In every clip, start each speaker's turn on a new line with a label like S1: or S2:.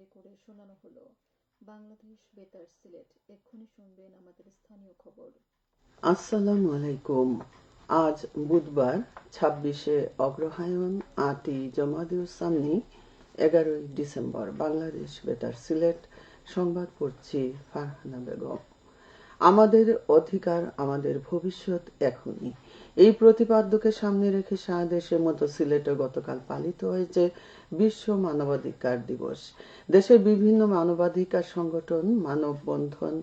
S1: Play করে শোনানো হলো বাংলাদেশ বেতার সিলেট। এক্ষুনি শুনবেন আমাদের স্থানীয় খবর।
S2: আসসালামু আলাইকুম। আজ বুধবার 26শে অগ্রহায়ণ 8ই জমাদিউস সামনি 11ই ডিসেম্বর। বাংলাদেশ বেতার সিলেট সংবাদ পড়ছি ফারহানা বেগম। আমাদের অধিকার, আমাদের ভবিষ্যৎ এখনই। এই প্রতিপাদ্যকে সামনে রেখে সারা দেশের মতো সিলেটে গতকাল পালিত হয়েছে বিশ্ব মানবাধিকার দিবস। দেশের বিভিন্ন মানবাধিকার সংগঠন মানববন্ধন,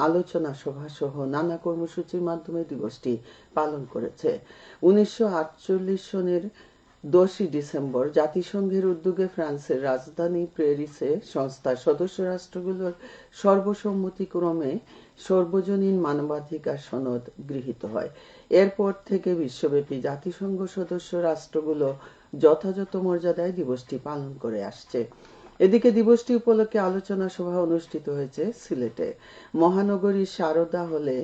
S2: আলোচনা সভা সহ নানা কর্মসূচির মাধ্যমে দিবসটি পালন করেছে। 1948 সনের 10ই ডিসেম্বর জাতিসংঘের উদ্যোগে ফ্রান্সের রাজধানী প্যারিসে সংস্থার সদস্য রাষ্ট্রগুলোর সর্বসম্মতিক্রমে সর্বজনীন মানবাধিকার সনদ গৃহীত হয়। এরপর থেকে বিশ্বব্যাপী জাতিসংঘ সদস্য রাষ্ট্রগুলো যথাযথ মর্যাদায় দিবসটি পালন করে আসছে। এদিকে দিবসটি উপলক্ষে আলোচনা সভা অনুষ্ঠিত হয়েছে সিলেটে। মহানগরীর সারদা হলে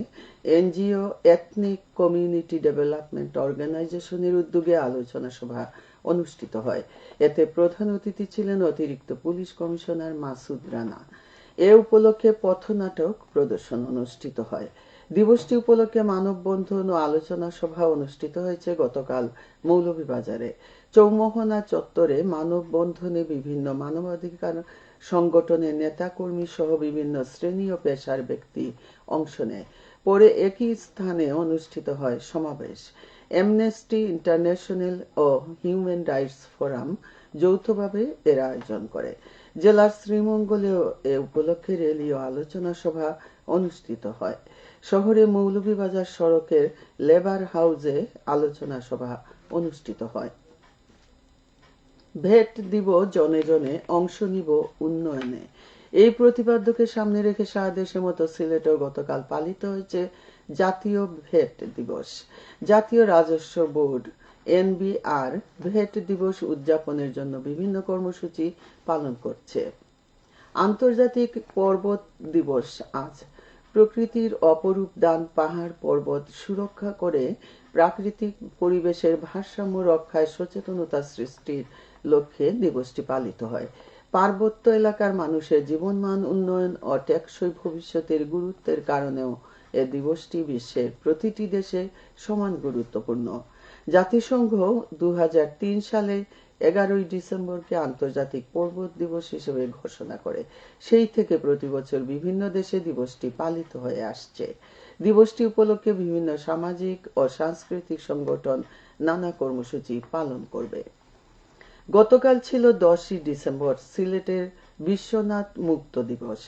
S2: এনজিও এথনিক কমিউনিটি ডেভেলপমেন্ট অর্গানাইজেশনের উদ্যোগে আলোচনা সভা অনুষ্ঠিত হয়। এতে প্রধান অতিথি ছিলেন অতিরিক্ত পুলিশ কমিশনার মাসুদ রানা। এ উপলক্ষে পথনাটক প্রদর্শন অনুষ্ঠিত হয়। দিবসটি উপলক্ষে মানববন্ধন ও আলোচনা সভা অনুষ্ঠিত হয়েছে গতকাল মৌলভীবাজারে। চৌমোহনা চত্বরে মানববন্ধনে বিভিন্ন মানবাধিকার সংগঠনের নেতাকর্মী সহ বিভিন্ন শ্রেণী ও পেশার ব্যক্তি অংশ নেয়। পরে একই স্থানে অনুষ্ঠিত হয় সমাবেশ। অ্যামনেস্টি ইন্টারন্যাশনাল ও হিউম্যান রাইটস ফোরাম যৌথভাবে এর আয়োজন করে। জেলার শ্রীমঙ্গলেও এ উপলক্ষে র্যালি ও আলোচনা সভা অনুষ্ঠিত হয়। শহরে মৌলভীবাজার সড়কের লেবার হাউসে আলোচনা সভা অনুষ্ঠিত হয়। ভেট দিব জনে জনে, অংশ নিব উন্নয়নে। এই প্রতিপাদ্যকে সামনে রেখে সারা দেশের মতো সিলেটেও গতকাল পালিত হয়েছে জাতীয় ভেট দিবস। জাতীয় রাজস্ব বোর্ড এনবিআর ভেট দিবস উদযাপনের জন্য বিভিন্ন কর্মসূচি পালন করছে। আন্তর্জাতিক পর্বত দিবস আজ। প্রকৃতির অপরূপ দান পাহাড় পর্বত সুরক্ষা করে প্রাকৃতিক পরিবেশের ভারসাম্য রক্ষায় সচেতনতা সৃষ্টির লক্ষ্যে দিবসটি পালিত হয়। পার্বত্য এলাকার মানুষের জীবনমান উন্নয়ন ও টেকসই ভবিষ্যতের গুরুত্বের কারণেও এ দিবসটি বিশ্বের প্রতিটি দেশে সমান গুরুত্বপূর্ণ। জাতিসংঘ 2003 সালে 11ই ডিসেম্বরকে আন্তর্জাতিক পর্বত দিবস হিসেবে ঘোষণা করে। সেই থেকে প্রতি বছর বিভিন্ন দেশে দিবসটি পালিত হয়ে আসছে। দিবসটি উপলক্ষে বিভিন্ন সামাজিক ও সাংস্কৃতিক সংগঠন নানা কর্মসূচি পালন করবে। গতকাল ছিল 10ই ডিসেম্বর সিলেটের বিশ্বনাথ মুক্ত দিবস।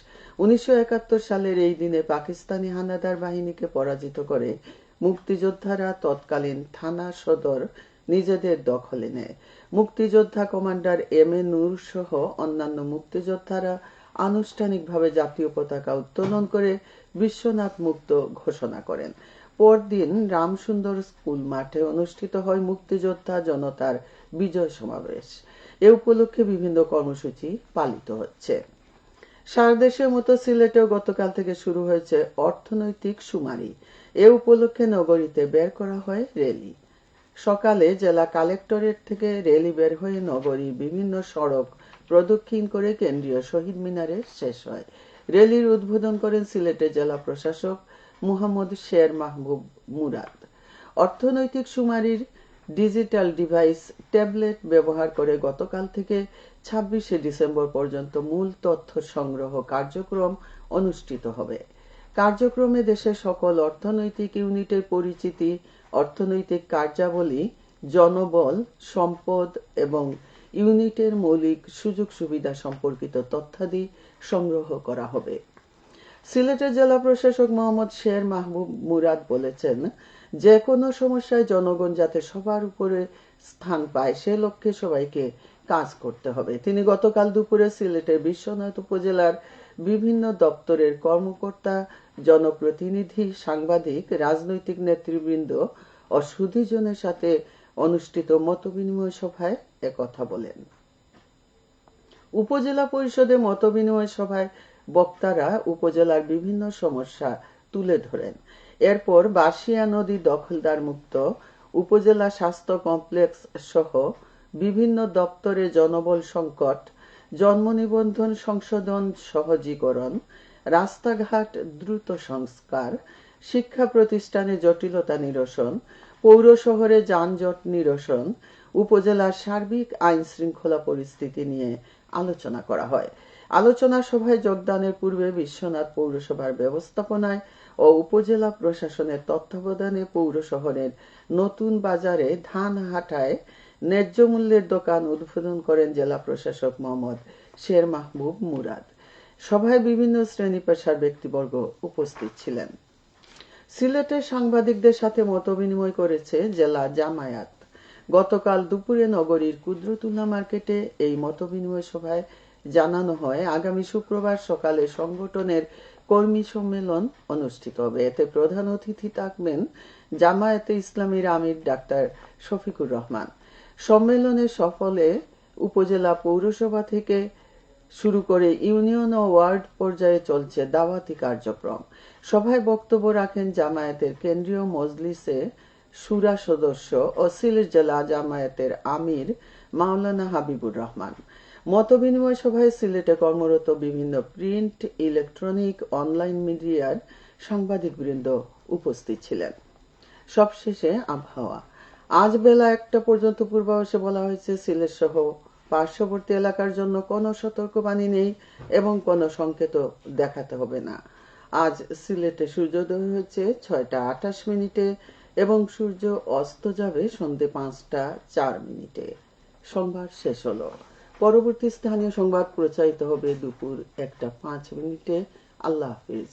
S2: 1971 সালের এই দিনে পাকিস্তানি হানাদার বাহিনীকে পরাজিত করে মুক্তিযোদ্ধারা তৎকালীন থানা সদর নিজেদের দখলে নেয়। মুক্তিযোদ্ধা কমান্ডার এম এ নূর সহ অন্যান্য মুক্তিযোদ্ধারা আনুষ্ঠানিকভাবে জাতীয় পতাকা উত্তোলন করে বিশ্বনাথ মুক্ত ঘোষণা করেন। পরদিন রামসুন্দর স্কুল মাঠে অনুষ্ঠিত হয় মুক্তিযোদ্ধা জনতার বিজয় সমাবেশ। এ উপলক্ষে বিভিন্ন কর্মসূচি পালিত হচ্ছে। সারা দেশের মতো সিলেটেও গতকাল থেকে শুরু হয়েছে অর্থনৈতিক শুমারি। এ উপলক্ষে নগরীতে বের করা হয় র্যালি। সকালে জেলা কালেক্টরেট থেকে র্যালি বের হয়ে নগরীর বিভিন্ন সড়ক প্রদক্ষিণ করে কেন্দ্রীয় শহীদ মিনারে শেষ হয়। র্যালির উদ্বোধন করেন সিলেটের জেলা প্রশাসক মুহাম্মদ শের মাহবুব মুরাদ। অর্থনৈতিক শুমারির ডিজিটাল ডিভাইস ট্যাবলেট ব্যবহার করে গতকাল থেকে 26শে ডিসেম্বর পর্যন্ত মূল তথ্য সংগ্রহ কার্যক্রম অনুষ্ঠিত হবে। কার্যক্রমে দেশের সকল অর্থনৈতিক ইউনিটের পরিচিতি, অর্থনৈতিক কার্যাবলী, জনবল, সম্পদ এবং ইউনিটের মৌলিক সুযোগ সুবিধা সম্পর্কিত তথ্যাদি সংগ্রহ করা হবে। সিলেটের জেলা প্রশাসক মোহাম্মদ শের মাহবুব মুরাদ বলেছেন, যে কোনো সমস্যায় জনগণ যাতে সবার উপরে স্থান পায় সে লক্ষ্যে সবাইকে কাজ করতে হবে। তিনি গতকাল দুপুরে সিলেটের বিশ্বনাথ উপজেলার বিভিন্ন দপ্তরের কর্মকর্তা, জনপ্রতিনিধি, সাংবাদিক, রাজনৈতিক নেতৃবৃন্দ ও সুধীজনের সাথে অনুষ্ঠিত মতবিনিময় সভায় একথা বলেন। উপজেলা পরিষদে মতবিনিময় সভায় বক্তারা উপজেলার বিভিন্ন সমস্যা তুলে ধরেন। এরপর বাঁশিয়া নদী দখলদার মুক্ত, উপজেলা স্বাস্থ্য কমপ্লেক্স সহ বিভিন্ন দপ্তরে জনবল সংকট, জন্ম নিবন্ধন সংশোধন সহজীকরণ, রাস্তাঘাট দ্রুত সংস্কার, শিক্ষা প্রতিষ্ঠানে জটিলতা নিরসন, পৌর শহরে যানজট নিরসন, উপজেলার সার্বিক আইন শৃঙ্খলা পরিস্থিতি নিয়ে আলোচনা করা হয়। আলোচনা সভায় যোগদানের পূর্বে বিশ্বনাথ পৌরসভার ব্যবস্থাপনায় ও উপজেলা প্রশাসনের তত্ত্বাবধানে পৌর শহরের নতুন বাজারে ধানহাটায় ন্যায্য মূল্যের দোকান উদ্বোধন করেন জেলা প্রশাসক মোহাম্মদ শের মাহবুব মুরাদ। সভায় বিভিন্ন শ্রেণী পেশার ব্যক্তিবর্গ উপস্থিত ছিলেন। সিলেটে সাংবাদিকদের সাথে মতবিনিময় করেছে জেলা জামায়াত। গতকাল দুপুরে নগরীর কুদরতুল্লাহ মার্কেটে এই মতবিনিময় সভায় জানানো হয় আগামী শুক্রবার সকালে সংগঠনের কর্মী সম্মেলন অনুষ্ঠিত হবে। এতে প্রধান অতিথি থাকবেন জামায়াতে ইসলামীর আমির ডাক্তার শফিকুর রহমান। সম্মেলনের সফলে উপজেলা পৌরসভা থেকে শুরু করে ইউনিয়ন ও ওয়ার্ড পর্যায়ে চলছে দাওয়াতি কার্যক্রম। সভায় বক্তব্য রাখেন জামায়াতের কেন্দ্রীয় মজলিসে শুরা সদস্য ও সিলেট জেলা জামায়াতের আমির মাওলানা হাবিবুর রহমান। মতবিনিময় সভায় সিলেটে কর্মরত বিভিন্ন প্রিন্ট, ইলেকট্রনিক, অনলাইন মিডিয়ার সাংবাদিকবৃন্দ উপস্থিত ছিলেন। সবশেষে আবহাওয়া। আজ বেলা 1টা পর্যন্ত পূর্বাভাসে বলা হয়েছে সিলেট সহ পার্শ্ববর্তী এলাকার জন্য কোনো সতর্কবাণী নেই এবং কোনো সংকেত দেখাতে হবে না। আজ সিলেটে সূর্যোদয় হয়েছে 6টা 28 এবং সূর্য অস্ত যাবে সন্ধ্যে 5টা 4। সংবাদ শেষ হলো। পরবর্তী স্থানীয় সংবাদ প্রচারিত হবে দুপুর 1টা 5। আল্লাহ হাফিজ।